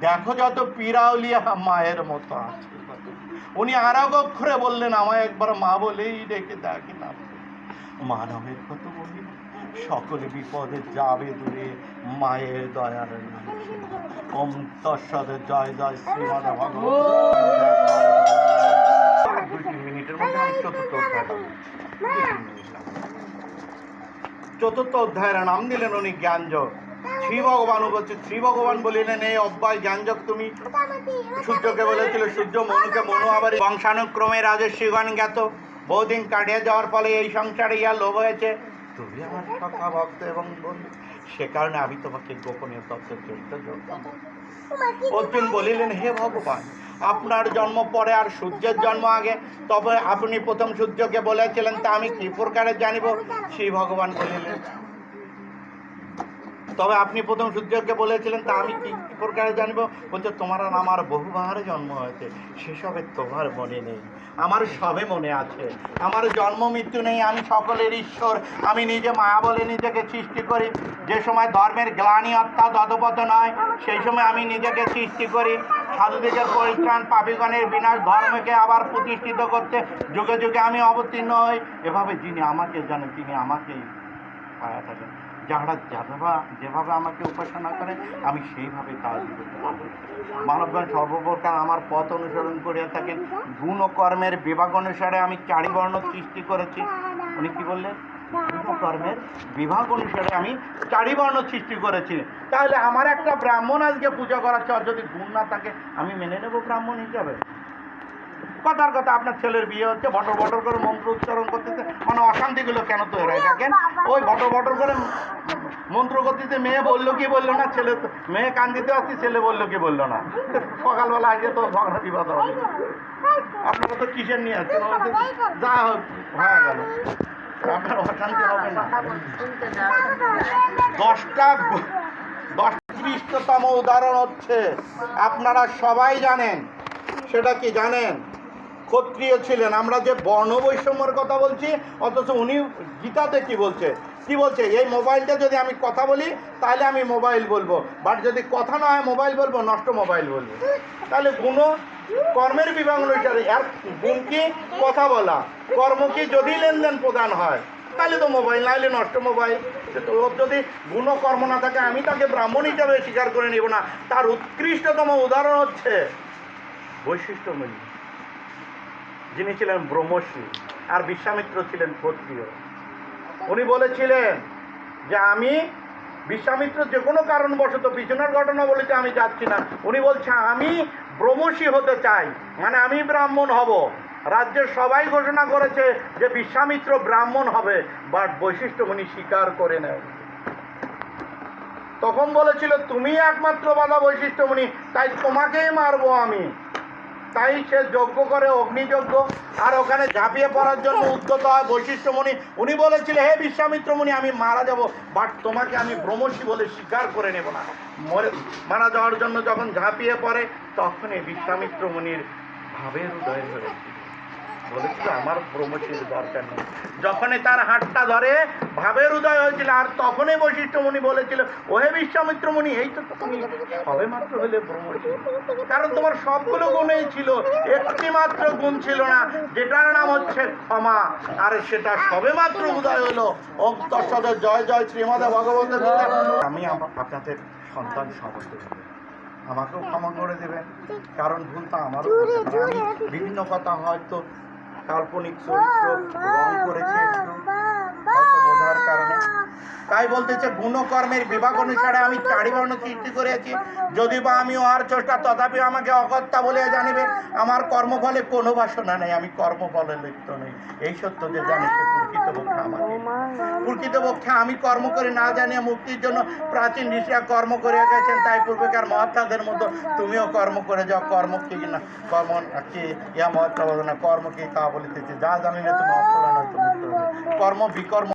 দেখো যত পিরাউলিয়া মায়ের মতো আছে। উনি আর এক অক্ষরে বললেন, আমায় একবার মা বলেই ডেকে দেখে না। মানবের কত বলি, সকলে বিপদে যাবে দূরে, মায়ের দয়ার নাম। ওম তৎসৎ। জয় জয় শ্রীমদ ভগবত। 2-3 মিনিটের মধ্যে আমি চতুর্থ অধ্যায়ের নাম দিলেন উনি জ্ঞানযোগ। শ্রী ভগবান বলছে, শ্রী ভগবান বলিলেন, এই অব্যয় জ্ঞানযোগ তুমি সূর্যকে বলেছিল, সূর্য মনুকে, মনু আবার বংশানুক্রমে রাজস্বীগণ জ্ঞাত। বহুদিন কাটিয়ে যাওয়ার ফলে এই সংসারে ইয়া লোভ হয়েছে, তুমি আমার সখা ভক্ত এবং বন্ধু, সে কারণে আমি তোমাকে গোপনীয় তত্ত্ব চরিত্র যোগদান। অর্জুন বলিলেন, হে ভগবান, আপনার জন্ম পরে আর সূর্যের জন্ম আগে, তবে আপনি প্রথম সূর্যকে বলেছিলেন, তা আমি কি প্রকারে জানিব? শ্রী ভগবান বলিলেন, তবে আপনি প্রথম সূর্যকে বলেছিলেন, তা আমি কি প্রকারে জানিব? বলছে, তোমার আমার বহুবার জন্ম হয়েছে, সেসবে তোমার মনে নেই, আমার সবে মনে আছে। আমার জন্ম মৃত্যু নেই, আমি সকলের ঈশ্বর, আমি নিজে মায়া বলে নিজেকে সৃষ্টি করি। যে সময় ধর্মের গ্লানি অর্থাৎ অধপতন হয়, সেই সময় আমি নিজেকে সৃষ্টি করি। সাধুদিগের পরিত্রাণ, পাপীগণের বিনাশ, ধর্মকে আবার প্রতিষ্ঠিত করতে যুগে যুগে আমি অবতীর্ণ হই। এভাবে যিনি আমাকে জানেন, তিনি আমাকেই পায়া থাকেন। যাহারা যেভাবে আমাকে উপাসনা করে, আমি সেইভাবে কাজ করতে পারব। মানবগণ সর্বপ্রকার আমার পথ অনুসরণ করিয়া থাকেন। গুণ ও কর্মের বিভাগ অনুসারে আমি 4 বর্ণ সৃষ্টি করেছি। উনি কি বললেন? গুণ ও কর্মের বিভাগ অনুসারে আমি 4 বর্ণ সৃষ্টি করেছি। তাহলে আমার একটা ব্রাহ্মণ আজকে পূজা করাচ্ছে, আর যদি গুণ না থাকে, আমি মেনে নেব ব্রাহ্মণ হিসাবে? কথার কথা, আপনার ছেলের বিয়ে হচ্ছে, বটর বটর করে মন্ত্র উচ্চারণ করতেছে, মানে অশান্তিগুলো কেন তৈরি হয় দেখেন। ওই বটর বটর করে মন্ত্র করতেছে, মেয়ে বললো কি বললো না, ছেলে মেয়ে কান দিতে আসছি, ছেলে বললো কি বললো না। সকালবেলা আগে তো ঝগড়া বিবাদ হবে। আপনারা তো কিসের নিয়ে আসছেন? যা হোক হয়ে গেল, আপনার অশান্তি হবে না। 10টা উৎকৃষ্টতম উদাহরণ হচ্ছে, আপনারা সবাই জানেন। সেটা কি জানেন? ক্ষত্রিয় ছিলেন। আমরা যে বর্ণ বৈষম্যের কথা বলছি, অথচ উনি গীতাতে কি বলছে? এই মোবাইলটা যদি আমি কথা বলি, তাহলে আমি মোবাইল বলবো, বাট যদি কথা না হয় মোবাইল বলবো, নষ্ট মোবাইল বলবো। তাহলে গুণ কর্মের বিভাগ অনুসারে, আর গুণ কি? কথা বলা। কর্ম কি? যদি লেনদেন প্রদান হয়, তাহলে তো মোবাইল, নাহলে নষ্ট মোবাইল। ওর যদি গুণ কর্ম না থাকে, আমি তাকে ব্রাহ্মণ হিসাবে স্বীকার করে নিব না। তার উৎকৃষ্টতম উদাহরণ হচ্ছে বৈশিষ্ট্যমণি, যিনি ছিলেন ব্রহ্মর্ষি, আর বিশ্বামিত্র ছিলেন ক্ষত্রিয়। উনি বলেছিলেন যে আমি বিশ্বামিত্র যে কোনো কারণবশত, পিছনের ঘটনা বলেছে, আমি যাচ্ছি না। উনি বলছে, আমি ব্রহ্মর্ষি হতে চাই, মানে আমি ব্রাহ্মণ হব। রাজ্যের সবাই ঘোষণা করেছে যে বিশ্বামিত্র ব্রাহ্মণ হবে, বাট বৈশিষ্ট্যমণি স্বীকার করে নেয়। তখন বলেছিল, তুমি একমাত্র বাধা বৈশিষ্ট্যমণি, তাই তোমাকেই মারবো আমি। তাই সে যজ্ঞ করে, অগ্নিযজ্ঞ, আর ওখানে ঝাঁপিয়ে পড়ার জন্য উদ্যত হয় বৈশিষ্ট্যমণি। উনি বলেছিল, হে বিশ্বামিত্রমণি, আমি মারা যাব, বাট তোমাকে আমি ব্রহ্মর্ষি বলে স্বীকার করে নেব না। মারা যাওয়ার জন্য যখন ঝাঁপিয়ে পড়ে, তখনই বিশ্বামিত্রমণির ভাবের উদয় হয়েছিল। বলেছিল, আমার ব্রহ্মর্ষির দরকার নেই। যখনই তার হাতটা ধরে, ভাবের উদয় হয়েছিল। আর তখনই বৈশিষ্ট্যমণি বলেছিল, ওহে বিশ্বামিত্রমণি, এই তো তুমি সবে মাত্র হলে ব্রহ্মর্ষি, কারণ তোমার সবগুলো গুণেই ছিল, একটি মাত্র গুণ ছিল না, যেটার নাম হচ্ছে ক্ষমা, আর সেটা সবে মাত্র উদয় হলো। ওম তৎসৎ। জয় জয় শ্রীমদ ভগবত গীতা। আমি আপনাদের সন্তান সমর্থ, আমাকেও ক্ষমা করে দেবেন, কারণ ভুল তো আমারও। আমি বিভিন্ন কথা হয়তো কাল্পনিক চরিত্র রং করেছি বোঝার কারণে। তাই বলতেছে, গুণকর্মের বিভাগ অনুসারে আমি 4 বর্ণ সৃষ্টি করেছি। যদি বা আমি ওহার চেষ্টা, তথাপি আমাকে অকর্তা বলিয়া জানিবে। আমার কর্মফলে কোনো বাসনা নেই, আমি কর্মফলে লিপ্ত নেই। এই সত্য যে জানে, সে প্রকৃতপক্ষে আমাকে, প্রকৃতপক্ষে আমি কর্ম করে না জানিয়া মুক্তির জন্য প্রাচীন ঋষিরা কর্ম করিয়া গেছেন। তাই পূর্বেকার মহাত্মাদের মতো তুমিও কর্ম করে যাও। কর্ম কি না, কর্ম কি ইয়া মহাত্মা বলো না, কর্ম কি তা বলিতেছে, যা জানিলে তুমি অফল নয়, তুমি কর্ম বিকর্ম